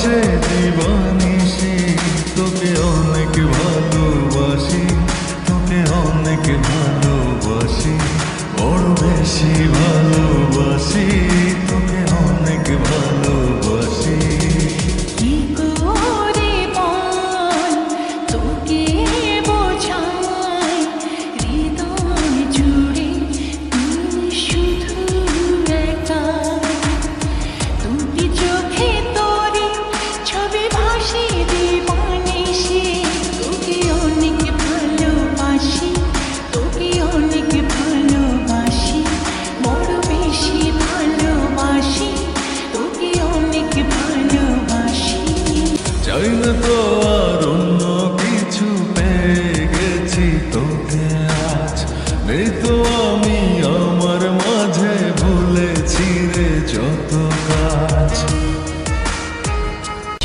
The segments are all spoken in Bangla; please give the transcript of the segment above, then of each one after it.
ভাসে দিবানিশি, তোকে অনেক ভালোবাসি, তোকে অনেক ভালোবাসি, বড় বেশি ভালোবাসি, তোকে অনেক ভালোবাসি। কি করে বল তোকে বোঝাই, হৃদয় জুড়ে তুই শুধু একা। দুটি চোখে তোরে ছবি ভাসে দিবানিশি, তোকে অনেক ভালোবাসি, তোকে অনেক ভালোবাসি, বড় বেশি ভালোবাসি, তোকে অনেক ভালোবাসি। চাই না তো আর অন্য কিছু, পেয়ে গেছি তোকে আজ। নেই তো আমি আমার মাঝে, ভুলেছি রে যত কাজ।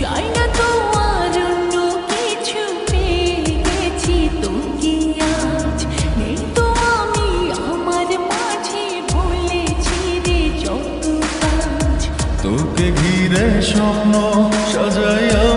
চাই না তো আর অন্য কিছু, পেয়ে গেছি তোকে আজ। নেই তো আমি আমার মাঝে, ভুলেছি রে যত কাজ। তোকে ঘিরে স্বপ্ন সাজাইয়া